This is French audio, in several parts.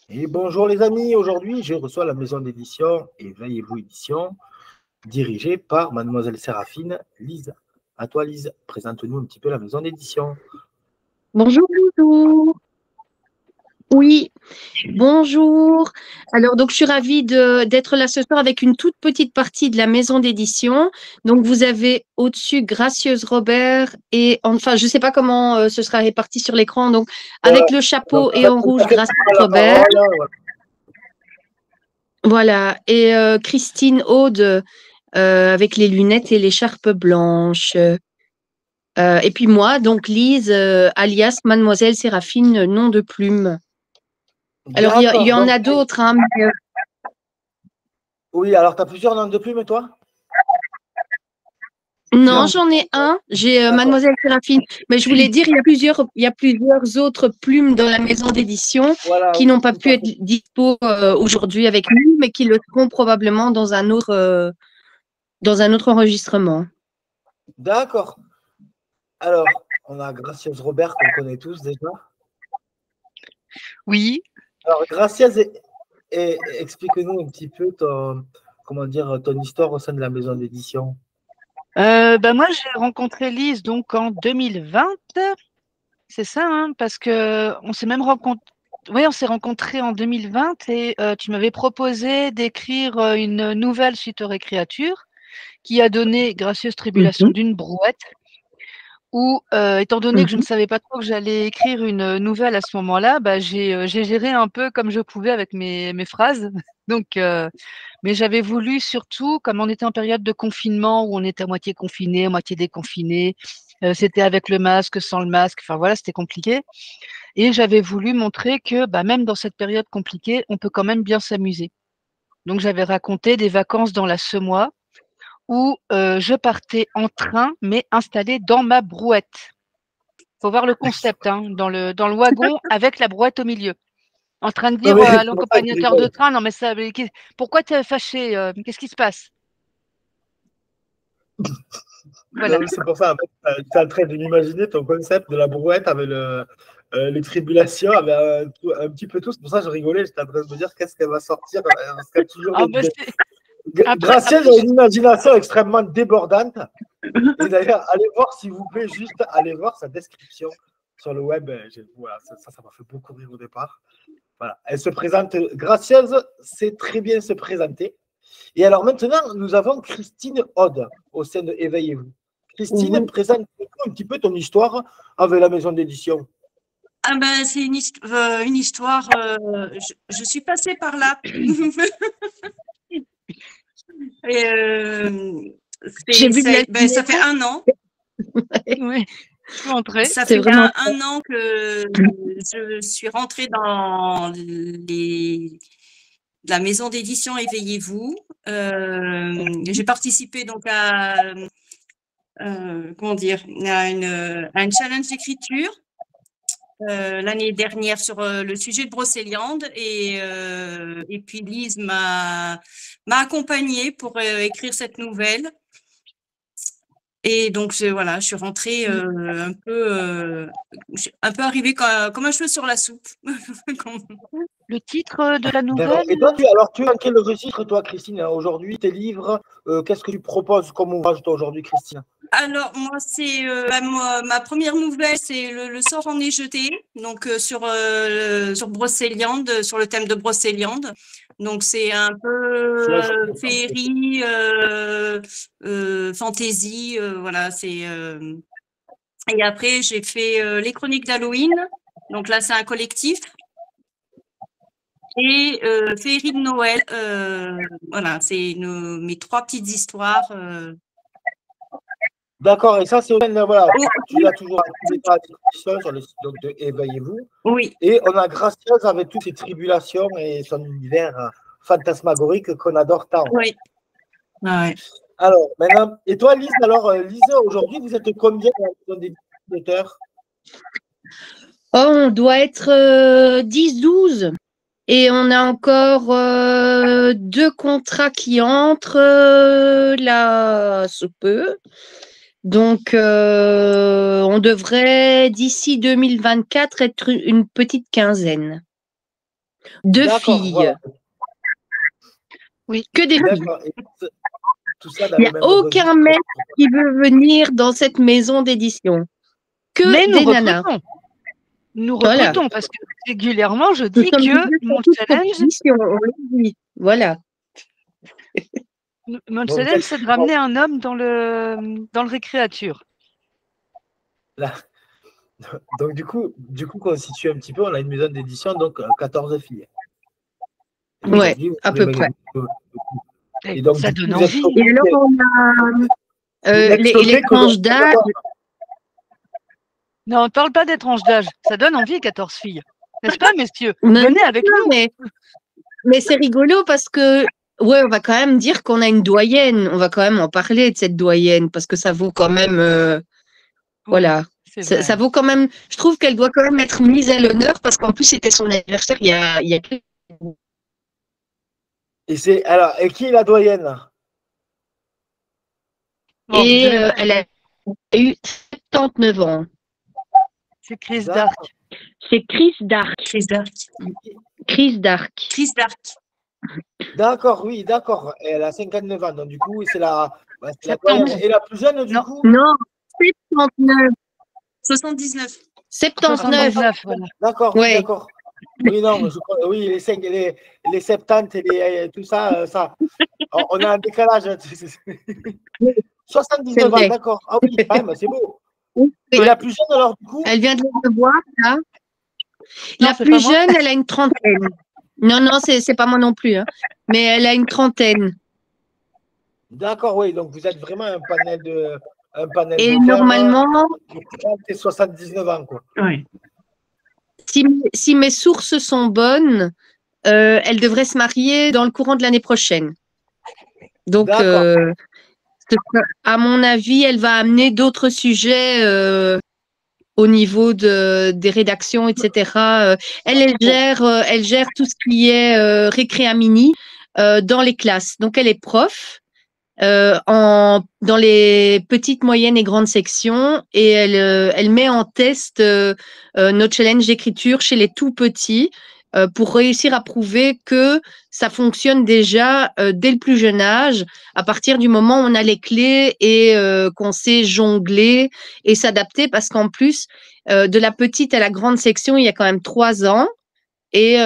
Et bonjour les amis, aujourd'hui je reçois la maison d'édition Éveillez-vous édition, dirigée par mademoiselle Séraphine Lise. À toi Lise, présente-nous un petit peu la maison d'édition. Bonjour, bonjour. Oui, bonjour. Alors, donc, je suis ravie d'être là ce soir avec une toute petite partie de la maison d'édition. Donc, vous avez au-dessus Gracieuse Robert et enfin, je ne sais pas comment ce sera réparti sur l'écran. Donc, avec le Donc chapeau en et fait, en vous rouge, avez Gracieuse la Robert. parole. Voilà. Voilà. Et Christine Aude avec les lunettes et l'écharpe blanche. Et puis moi, donc Lise, alias Mademoiselle Séraphine, nom de plume. Alors, il y D'accord, en donc a d'autres, hein, oui, alors tu as plusieurs noms de plumes toi? non, Plusieurs. j'en ai un. J'ai D'accord, Mademoiselle Séraphine. Mais je voulais dire, il y a plusieurs autres plumes dans la maison d'édition voilà, qui n'ont pas tout pu à être fait. dispo aujourd'hui avec nous, mais qui le seront probablement dans un autre enregistrement. D'accord. Alors, on a Gracieuse Robert qu'on connaît tous déjà. Oui, Alors, Gracieuse, explique-nous un petit peu comment dire, ton histoire au sein de la maison d'édition. moi j'ai rencontré Lise donc en 2020, c'est ça, hein, parce que on s'est même rencontré. Oui, on s'est rencontrés en 2020 et tu m'avais proposé d'écrire une nouvelle suite aux récréatures qui a donné Gracieuse Tribulation Mhm. d'une brouette. Où, étant donné que je ne Mhm. savais pas trop que j'allais écrire une nouvelle à ce moment-là, bah, j'ai géré un peu comme je pouvais avec mes phrases. Donc, mais j'avais voulu surtout, comme on était en période de confinement où on était à moitié confiné, à moitié déconfiné, c'était avec le masque, sans le masque, enfin voilà, c'était compliqué. Et j'avais voulu montrer que, bah, même dans cette période compliquée, on peut quand même bien s'amuser. Donc j'avais raconté des vacances dans la Semois où je partais en train, mais installée dans ma brouette. Faut voir le concept, hein, dans le wagon avec la brouette au milieu. En train de Non, dire mais à c'est pour ça que je l'accompagnateur de rigole. train, non mais ça, pourquoi tu es fâché? Qu'est-ce qui se passe? Voilà. Non, mais c'est pour ça, en fait, tu es en train de m'imaginer ton concept de la brouette avec les tribulations, avec un petit peu tout. C'est pour ça que je rigolais. J'étais en train de me dire qu'est-ce qu'elle va sortir. Parce qu'elle a toujours Ah, bah, Gracieuse après, a une imagination extrêmement débordante. Et d'ailleurs, allez voir, s'il vous plaît, juste allez voir sa description sur le web. Voilà, ça m'a fait beaucoup rire au départ. Voilà. Elle se présente, Gracieuse sait très bien se présenter. Et alors maintenant, nous avons Christine Aude au sein de Éveillez-vous. Christine, Oui. présente un petit peu ton histoire avec la maison d'édition. Ah ben, c'est une histoire. Je suis passée par là. Et J'ai vu de la ça fait lumière. 1 an. oui, je peux entrer. Ça C'est fait vraiment. un an que je suis rentrée dans la maison d'édition Éveillez-vous. J'ai participé donc à comment dire, à une challenge d'écriture l'année dernière sur le sujet de Brocéliande et puis Lise m'a accompagnée pour écrire cette nouvelle. Et donc voilà, je suis rentrée un peu arrivée comme un cheveu sur la soupe. Le titre de la D'accord. nouvelle, Et toi, tu es en quel registre, toi, Christine, aujourd'hui, tes livres, qu'est-ce que tu proposes comme ouvrage, toi, aujourd'hui, Christine? Alors moi c'est ma première nouvelle, c'est le sort en est jeté, donc sur Brocéliande, sur le thème de Brocéliande. Donc c'est un peu féerie, fantasy, voilà. Et après j'ai fait les chroniques d'Halloween. Donc là c'est un collectif et féerie de Noël. Voilà, c'est mes 3 petites histoires. D'accord, et ça, c'est voilà, Oh, tu l'as toujours activé à disposition sur le site donc, de Éveillez-vous. oui. Et on a Gracieuse avec toutes ses tribulations et son univers fantasmagorique qu'on adore tant. Oui. Ouais. Alors, maintenant, et toi, Lise, alors, Lise, aujourd'hui, vous êtes combien dans des auteurs? Oh, on doit être 10-12. Et on a encore 2 contrats qui entrent là sous peu. Donc, on devrait, d'ici 2024, être une petite quinzaine. 2 D'accord, filles. voilà. Oui. Que des filles. D'accord. Et tout ça dans Il n'y le a même aucun registre. mec qui veut venir dans cette maison d'édition. Que Mais nous des nanas. recrutons. Nous Voilà. recrutons parce que régulièrement, je Nous dis sommes que ouverts à mon toute challenge, proposition, on l'a dit. Voilà. mon Bon, challenge, c'est de ramener un homme dans le récréature. là. Donc, du coup, qu'on se situe un petit peu, on a une maison d'édition, donc 14 filles. Et Ouais, aujourd'hui, vous à pouvez peu près. Et donc, Ça du coup, donne vous êtes envie. choqués Et alors, que- on a vous êtes les choqués que tranches d'âge. Non, on ne parle pas des tranches d'âge. Ça donne envie, 14 filles. N'est-ce pas, messieurs? Non, Venez avec nous. Mais c'est rigolo parce que, ouais, on va quand même dire qu'on a une doyenne. On va quand même en parler de cette doyenne parce que ça vaut quand même, voilà. C'est vrai. Ça vaut quand même, je trouve qu'elle doit quand même être mise à l'honneur parce qu'en plus, c'était son anniversaire il y a quelques. et qui est la doyenne là? Bon, Et je vais- elle a eu 79 ans. C'est Chris D'accord. Dark. C'est Chris Dark. Chris Dark. Chris Dark. Chris Dark. D'accord, oui, d'accord. Et elle a 59 ans, donc du coup, c'est la Septembre. doyenne. Et la plus jeune, du Non. coup? Non, 79. 79. 79. 79, voilà. D'accord, Ouais. oui, d'accord. Oui, non, oui, les 70 et tout ça, on a un décalage. 79 vrai. ans, d'accord. Ah oui, quand même, c'est beau. Oui. Et la plus jeune, alors, du coup? Elle vient de le voir, là. Non, La c'est plus pas moi. jeune, elle a une trentaine. Non, c'est pas moi non plus. Hein. Mais elle a une trentaine. D'accord, oui, donc vous êtes vraiment un panel Et d'auteurs, normalement, de 30 et 79 ans, quoi. Oui. si mes sources sont bonnes, elle devrait se marier dans le courant de l'année prochaine. Donc, D'accord. à mon avis, elle va amener d'autres sujets au niveau des rédactions, etc. Elle gère tout ce qui est récréa mini dans les classes. Donc, elle est prof dans les petites, moyennes et grandes sections et elle met en test notre challenge d'écriture chez les tout petits pour réussir à prouver que ça fonctionne déjà dès le plus jeune âge, à partir du moment où on a les clés et qu'on sait jongler et s'adapter, parce qu'en plus, de la petite à la grande section, il y a quand même 3 ans. Et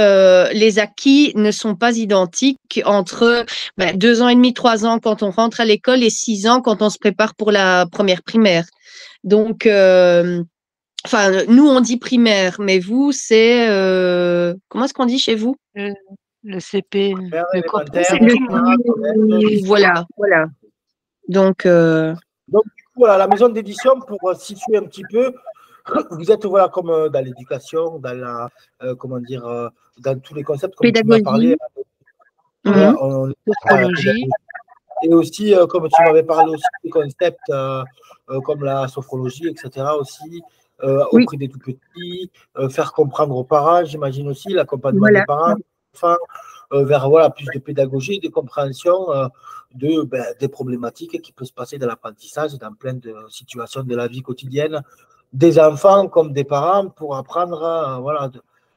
les acquis ne sont pas identiques entre 2 ans et demi, 3 ans quand on rentre à l'école et 6 ans quand on se prépare pour la première primaire. Donc, nous, on dit primaire, mais vous, c'est… comment est-ce qu'on dit chez vous? Le CP. Faire Le élémentaire, corps- Voilà. Donc, Donc, du coup, voilà, la maison d'édition, pour situer un petit peu, vous êtes voilà, comme dans l'éducation, dans la, comment dire, dans tous les concepts, comme tu m'as parlé. Voilà, Sophrologie. et aussi, comme tu m'avais parlé aussi, des concepts comme la sophrologie, etc. aussi, auprès des tout petits, faire comprendre aux parents, j'imagine aussi, l'accompagnement des parents, enfin, vers voilà, plus de pédagogie et de compréhension des problématiques qui peuvent se passer dans l'apprentissage, dans plein de situations de la vie quotidienne, des enfants comme des parents, pour apprendre voilà,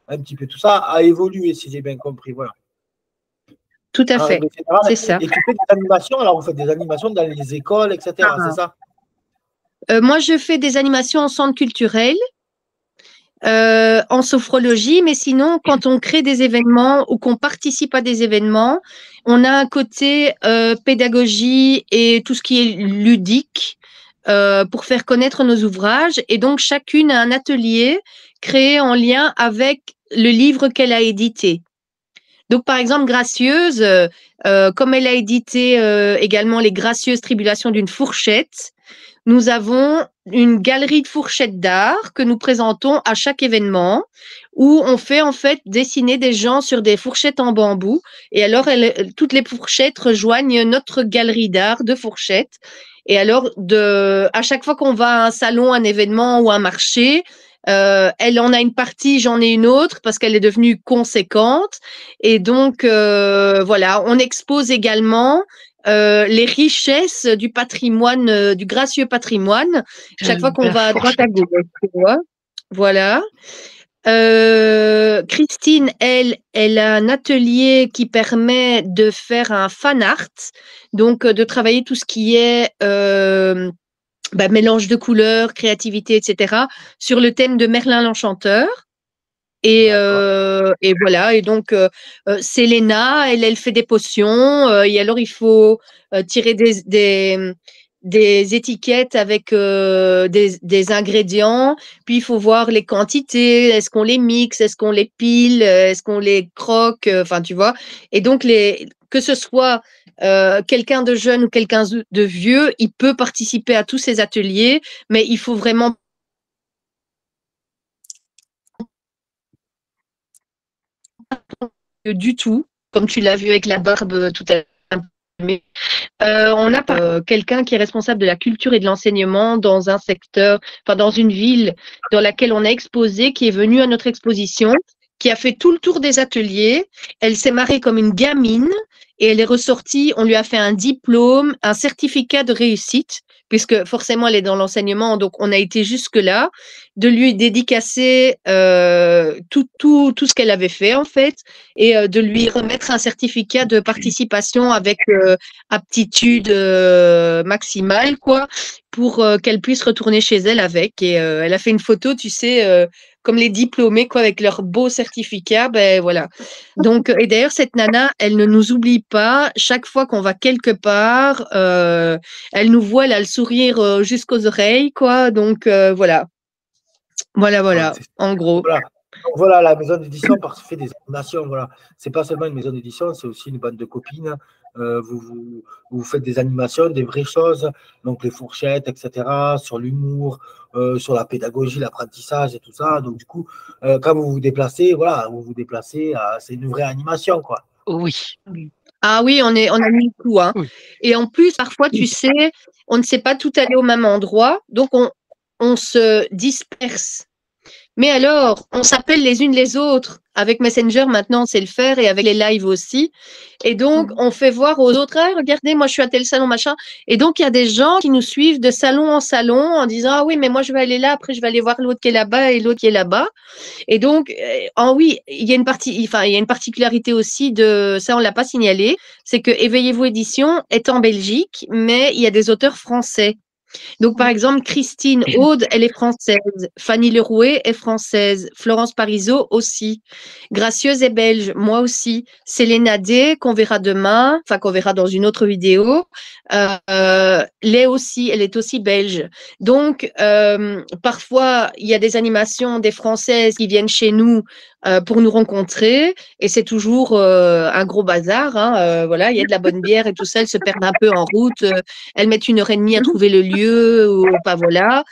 un petit peu tout ça à évoluer, si j'ai bien compris. Voilà. Tout à fait, c'est ça. Et tu fais des animations, alors vous faites des animations dans les écoles, etc., c'est ça? Moi, je fais des animations en centre culturel, en sophrologie, mais sinon, quand on crée des événements ou qu'on participe à des événements, on a un côté pédagogie et tout ce qui est ludique pour faire connaître nos ouvrages. Et donc, chacune a un atelier créé en lien avec le livre qu'elle a édité. Donc, par exemple, Gracieuse, comme elle a édité également Les gracieuses tribulations d'une fourchette, nous avons une galerie de fourchettes d'art que nous présentons à chaque événement, où on fait en fait dessiner des gens sur des fourchettes en bambou. Et alors, toutes les fourchettes rejoignent notre galerie d'art de fourchettes. Et alors, à chaque fois qu'on va à un salon, un événement ou un marché, elle en a une partie, j'en ai une autre parce qu'elle est devenue conséquente. Et donc, voilà, on expose également les richesses du patrimoine, du gracieux patrimoine, chaque fois qu'on va à droite à gauche, tu vois. Voilà. Christine, elle a un atelier qui permet de faire un fan art, donc de travailler tout ce qui est mélange de couleurs, créativité, etc., sur le thème de Merlin l'Enchanteur. Et voilà, et donc Selena, elle fait des potions, et alors il faut tirer des étiquettes avec des ingrédients, puis il faut voir les quantités, est-ce qu'on les mixe, est-ce qu'on les pile, est-ce qu'on les croque, enfin tu vois. Et donc que ce soit quelqu'un de jeune ou quelqu'un de vieux, il peut participer à tous ces ateliers, mais il faut vraiment du tout, comme tu l'as vu avec la barbe tout à l'heure. On a quelqu'un qui est responsable de la culture et de l'enseignement dans un secteur, enfin dans une ville dans laquelle on a exposé, qui est venue à notre exposition, qui a fait tout le tour des ateliers. Elle s'est marrée comme une gamine et elle est ressortie. On lui a fait un diplôme, un certificat de réussite, puisque forcément elle est dans l'enseignement, donc on a été jusque-là, de lui dédicacer tout ce qu'elle avait fait en fait, et de lui remettre un certificat de participation avec aptitude maximale, quoi, pour qu'elle puisse retourner chez elle avec. Et elle a fait une photo, tu sais, comme les diplômés, quoi, avec leur beau certificat. Ben voilà. Donc, et d'ailleurs, cette nana, elle ne nous oublie pas. Chaque fois qu'on va quelque part, elle nous voit, elle a le sourire jusqu'aux oreilles, quoi. Donc, voilà. Voilà, en gros. Voilà, la maison d'édition fait des animations. Voilà. C'est pas seulement une maison d'édition, c'est aussi une bande de copines. Vous faites des animations, des vraies choses, donc les fourchettes, etc., sur l'humour, sur la pédagogie, l'apprentissage et tout ça. Donc, du coup, quand vous vous déplacez, c'est une vraie animation, quoi. Oui. Ah oui, on a mis le coup, hein. Oui. Et en plus, parfois, tu sais, on ne sait pas tout aller au même endroit, donc on se disperse. Mais alors, on s'appelle les unes les autres. Avec Messenger, maintenant, on sait le faire, et avec les lives aussi. Et donc, on fait voir aux autres, ah, regardez, moi, je suis à tel salon, machin. Et donc, il y a des gens qui nous suivent de salon en salon en disant, ah oui, mais moi, je vais aller là, après, je vais aller voir l'autre qui est là-bas et l'autre qui est là-bas. Et donc, oui, il y a une particularité aussi ça, on l'a pas signalé, c'est que Éveillez-vous Édition est en Belgique, mais il y a des auteurs français. Donc, par exemple, Christine Aude, elle est française. Fanny Lerouet est française. Florence Parisot aussi. Gracieuse est belge, moi aussi. Selena D, qu'on verra demain, enfin qu'on verra dans une autre vidéo, elle est aussi belge. Donc, parfois, il y a des animations des Françaises qui viennent chez nous pour nous rencontrer, et c'est toujours un gros bazar, hein, voilà, il y a de la bonne bière et tout ça, elles se perdent un peu en route, elles mettent 1h30 à trouver le lieu, ou pas, voilà.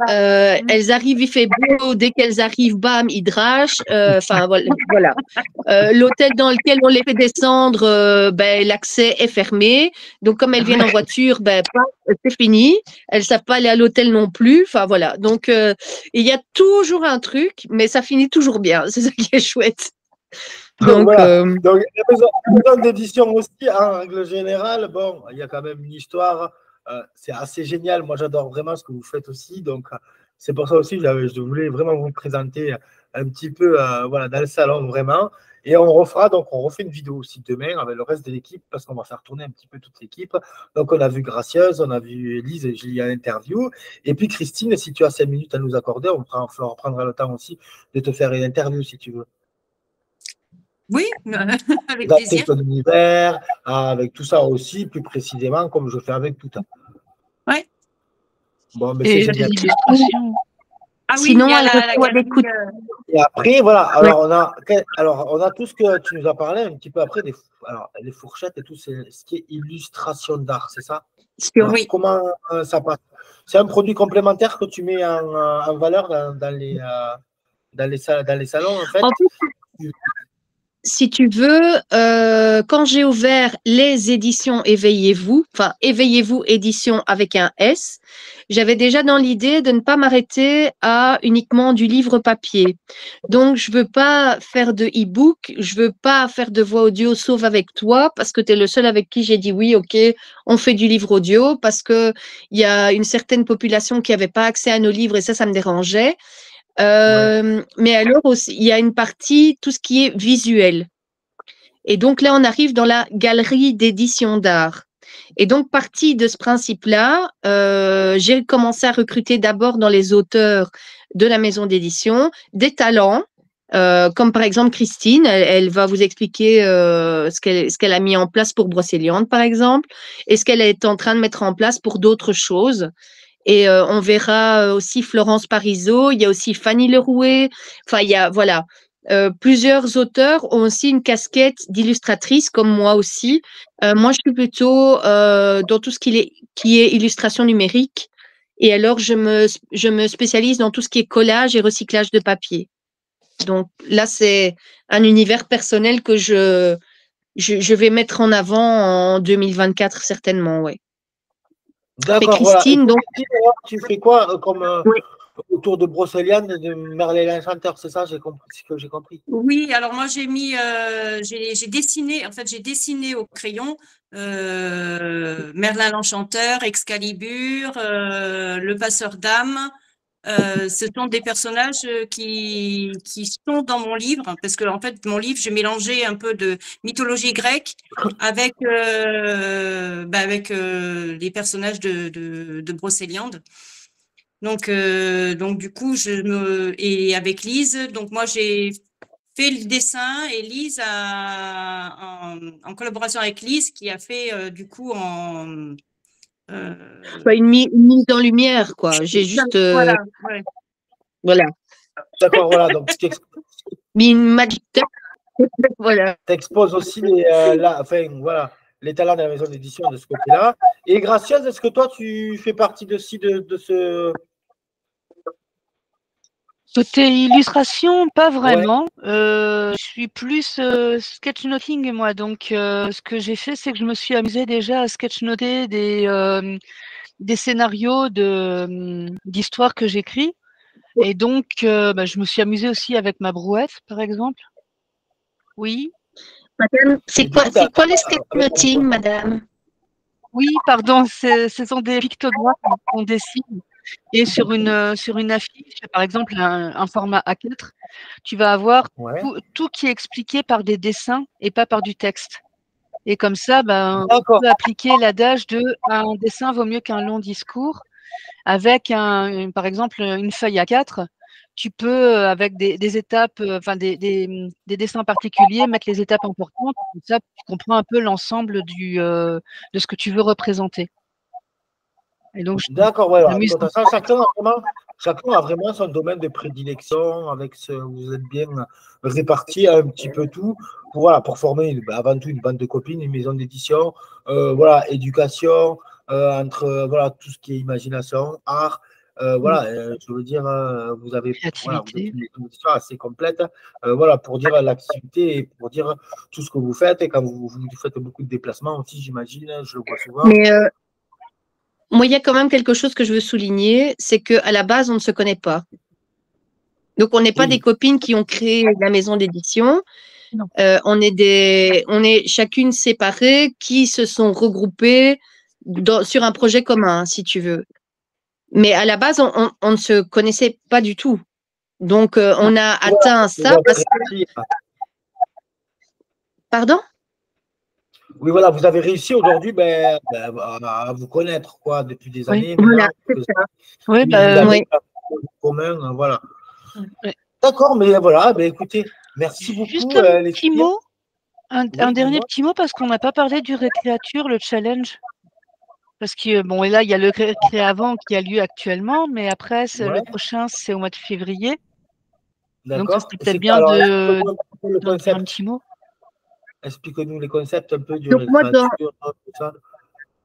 Elles arrivent, il fait beau, dès qu'elles arrivent, bam, ils drachent, enfin voilà. L'hôtel dans lequel on les fait descendre, l'accès est fermé, donc comme elles viennent en voiture, c'est fini, elles savent pas aller à l'hôtel non plus, enfin voilà. Donc il y a toujours un truc, mais ça finit toujours bien, c'est ça qui est chouette. Donc, voilà. Donc la maison d'édition aussi, en règle générale, bon, il y a quand même une histoire, c'est assez génial. Moi, j'adore vraiment ce que vous faites aussi. Donc, c'est pour ça aussi que je voulais vraiment vous présenter un petit peu voilà, dans le salon, vraiment. Et on refait une vidéo aussi demain avec le reste de l'équipe, parce qu'on va faire tourner un petit peu toute l'équipe. Donc, on a vu Gracieuse, on a vu Elise et Julie à l'interview. Et puis, Christine, si tu as 5 minutes à nous accorder, on prendra le temps aussi de te faire une interview si tu veux. Oui, avec plaisir. Ton univers, avec tout ça aussi, plus précisément, comme je fais avec tout ça. Ouais. Bon, mais c'est génial. Ah oui, sinon, il y a la l'écoute. Et après, voilà, alors on a tout ce que tu nous as parlé un petit peu après, les fourchettes et tout, ce qui est illustration d'art, c'est ça? Oui. Comment ça passe? C'est un produit complémentaire que tu mets en valeur dans les salons, en fait. Si tu veux, quand j'ai ouvert les éditions Éveillez-vous, enfin Éveillez-vous édition avec un S, j'avais déjà dans l'idée de ne pas m'arrêter à uniquement du livre papier. Donc, je veux pas faire de e-book, je veux pas faire de voix audio sauf avec toi, parce que tu es le seul avec qui j'ai dit oui, ok, on fait du livre audio, parce que il y a une certaine population qui avait pas accès à nos livres et ça me dérangeait. Mais alors aussi, il y a une partie, tout ce qui est visuel. Et donc là, on arrive dans la galerie d'édition d'art. Et donc, partie de ce principe-là, j'ai commencé à recruter d'abord dans les auteurs de la maison d'édition des talents, comme par exemple Christine, elle va vous expliquer ce qu'elle a mis en place pour Brocéliande, par exemple, et ce qu'elle est en train de mettre en place pour d'autres choses. Et on verra aussi Florence Parisot, il y a aussi Fanny Lerouet, enfin, il y a, voilà. Plusieurs auteurs ont aussi une casquette d'illustratrice, comme moi aussi. Moi, je suis plutôt dans tout ce qui est illustration numérique. Et alors, je me spécialise dans tout ce qui est collage et recyclage de papier. Donc là, c'est un univers personnel que je vais mettre en avant en 2024, certainement, ouais. Mais D'accord, voilà. Et Christine, donc, Christine, alors, tu fais quoi comme oui. autour de Brocéliande, de Merlin l'Enchanteur, c'est ça, j'ai compris, ce que j'ai compris. Oui, alors moi j'ai mis, j'ai dessiné, en fait j'ai dessiné au crayon Merlin l'Enchanteur, Excalibur, le Passeur d'âmes. Ce sont des personnages qui sont dans mon livre, parce que en fait mon livre j'ai mélangé un peu de mythologie grecque avec les personnages de Brocéliande. Donc du coup et avec Lise, donc moi j'ai fait le dessin et Lise en collaboration avec Lise qui a fait du coup Une mise en lumière, quoi. J'ai juste, voilà, ouais. voilà, D'accord, voilà. Donc, tu mis une magic touch. Voilà. exposes aussi voilà, les talents de la maison d'édition de ce côté-là. Et Gracieuse, est-ce que toi, tu fais partie de ce. Côté illustration, pas Ouais, vraiment. Je suis plus sketchnoting, moi. Donc, ce que j'ai fait, c'est que je me suis amusée déjà à sketchnoter des scénarios d'histoires que j'écris. Et donc, je me suis amusée aussi avec ma brouette, par exemple. Oui. Madame, et du coup, c'est quoi le avec sketchnoting, madame? Oui, pardon, ce sont des pictogrammes qu'on dessine. Et sur une affiche, par exemple, un format A4, tu vas avoir Ouais. tout qui est expliqué par des dessins et pas par du texte. Et comme ça, on D'accord. peut appliquer l'adage de un dessin vaut mieux qu'un long discours. Avec par exemple une feuille A4, tu peux, avec des étapes, enfin des dessins particuliers, mettre les étapes importantes. Comme ça, tu comprends un peu l'ensemble de ce que tu veux représenter. Et donc, D'accord, ouais. je Alors, m'amuse. tout à ça, chacun a vraiment son domaine de prédilection, vous êtes bien répartis un petit peu tout, pour former avant tout une bande de copines, une maison d'édition, voilà, éducation, entre voilà, tout ce qui est imagination, art. Je veux dire, vous êtes Créativité. une maison d'édition assez complète, voilà, pour dire l'activité et pour dire tout ce que vous faites. Et quand vous faites beaucoup de déplacements aussi, j'imagine, je le vois souvent. Mais moi, il y a quand même quelque chose que je veux souligner, c'est qu'à la base, on ne se connaît pas. Donc, on n'est pas des Oui, copines qui ont créé la maison d'édition. Non. On est chacune séparées qui se sont regroupées sur un projet commun, si tu veux. Mais à la base, on ne se connaissait pas du tout. Donc, on a atteint vous ça avez parce que… réussi. Pardon? Oui, voilà, vous avez réussi aujourd'hui à vous connaître quoi, depuis des Oui. années. Voilà, Maintenant, c'est ça. Oui, vous avez Oui. un point commun, voilà. Ouais. D'accord, mais voilà, écoutez, merci Juste beaucoup, un les petit filles. mot, un Oui, dernier dis-moi. petit mot, parce qu'on n'a pas parlé du Récréature, le challenge. Parce que, bon, et là, il y a le Récréavant qui a lieu actuellement, mais après, Ouais, le prochain, c'est au mois de février. Donc, ça d'accord. serait Et peut-être c'est quoi bien alors? Explique-nous un peu le d'en dire un concept. petit mot. Explique-nous les concepts un peu du Donc, récréature, tout ça.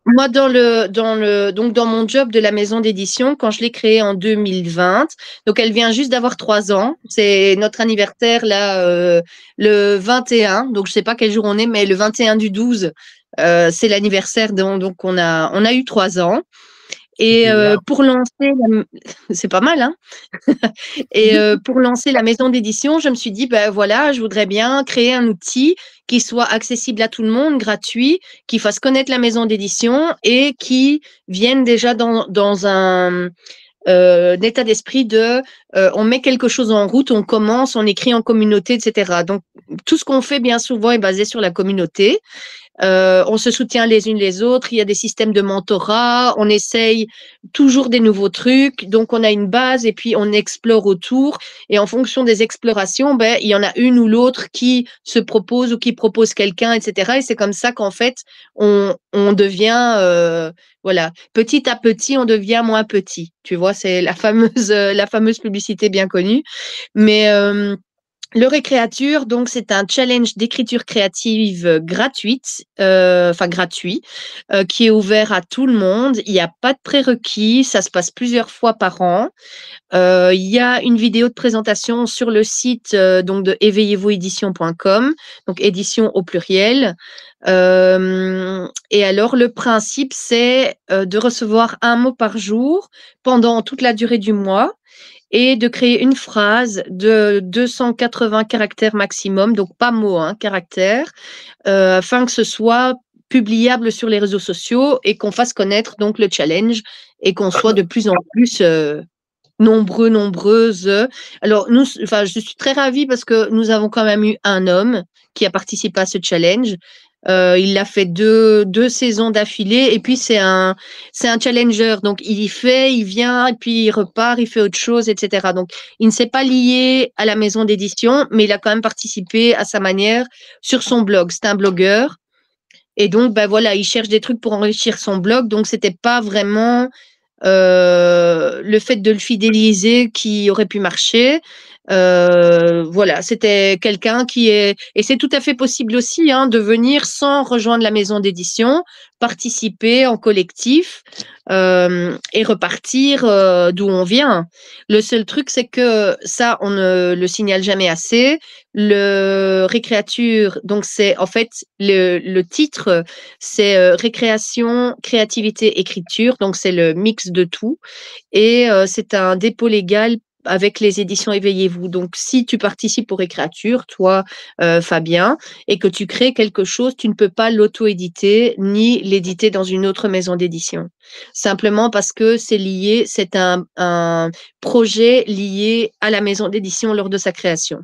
moi, donc dans mon job de la maison d'édition, quand je l'ai créée en 2020, donc elle vient juste d'avoir 3 ans. C'est notre anniversaire là, le 21. Donc je sais pas quel jour on est, mais le 21 du 12, c'est l'anniversaire. Donc on a eu 3 ans. Et Super. pour lancer, c'est pas mal, hein. Et pour lancer la maison d'édition, je me suis dit, ben voilà, je voudrais bien créer un outil qui soit accessible à tout le monde, gratuit, qui fasse connaître la maison d'édition et qui vienne déjà dans un d'état d'esprit de on met quelque chose en route, on commence, on écrit en communauté, etc. Donc, tout ce qu'on fait bien souvent est basé sur la communauté. On se soutient les unes les autres, il y a des systèmes de mentorat, on essaye toujours des nouveaux trucs, donc on a une base et puis on explore autour et en fonction des explorations, ben, il y en a une ou l'autre qui se propose ou qui propose quelqu'un, etc. Et c'est comme ça qu'en fait, on devient, voilà, petit à petit, on devient moins petit. Tu vois, c'est la fameuse publicité bien connue. Mais le Récréature, donc, c'est un challenge d'écriture créative gratuite, gratuit, qui est ouvert à tout le monde. Il n'y a pas de prérequis, ça se passe plusieurs fois par an. Il y a une vidéo de présentation sur le site donc de éveillez-vous-édition.com, donc édition au pluriel. Et alors, le principe, c'est de recevoir un mot par jour pendant toute la durée du mois, et de créer une phrase de 280 caractères maximum, donc pas mots, hein, caractères, afin que ce soit publiable sur les réseaux sociaux et qu'on fasse connaître donc le challenge et qu'on soit de plus en plus nombreuses. Alors, je suis très ravie parce que nous avons quand même eu un homme qui a participé à ce challenge. Il l'a fait deux saisons d'affilée et puis c'est un challenger. Donc, il y fait, il vient et puis il repart, il fait autre chose, etc. Donc, il ne s'est pas lié à la maison d'édition, mais il a quand même participé à sa manière sur son blog. C'est un blogueur. Et donc, ben voilà, il cherche des trucs pour enrichir son blog. Donc, c'était pas vraiment le fait de le fidéliser qui aurait pu marcher. Voilà, c'était quelqu'un qui est, et c'est tout à fait possible aussi, hein, de venir sans rejoindre la maison d'édition, participer en collectif et repartir d'où on vient. Le seul truc, c'est que ça, on ne le signale jamais assez. Le Récréature, donc c'est en fait le titre, c'est récréation, créativité, écriture, donc c'est le mix de tout. Et c'est un dépôt légal avec les éditions Éveillez-vous. Donc, si tu participes aux Récréatures, toi, Fabien, et que tu crées quelque chose, tu ne peux pas l'auto-éditer ni l'éditer dans une autre maison d'édition. Simplement parce que c'est lié, c'est un projet lié à la maison d'édition lors de sa création.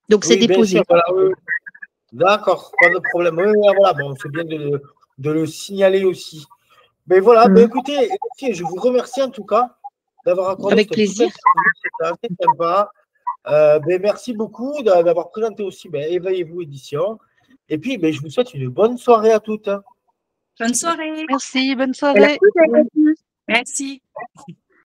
Donc, c'est Oui, bien déposé. sûr, voilà, oui. D'accord, pas de problème. Oui, voilà, bon, c'est bien de le signaler aussi. Mais voilà, ben écoutez, je vous remercie en tout cas d'avoir accordé Avec cette plaisir. petite interview, c'était assez sympa. Ben, merci beaucoup d'avoir présenté aussi Éveillez-vous édition. Et puis, ben, je vous souhaite une bonne soirée à toutes. Bonne soirée. Merci, bonne soirée. Merci.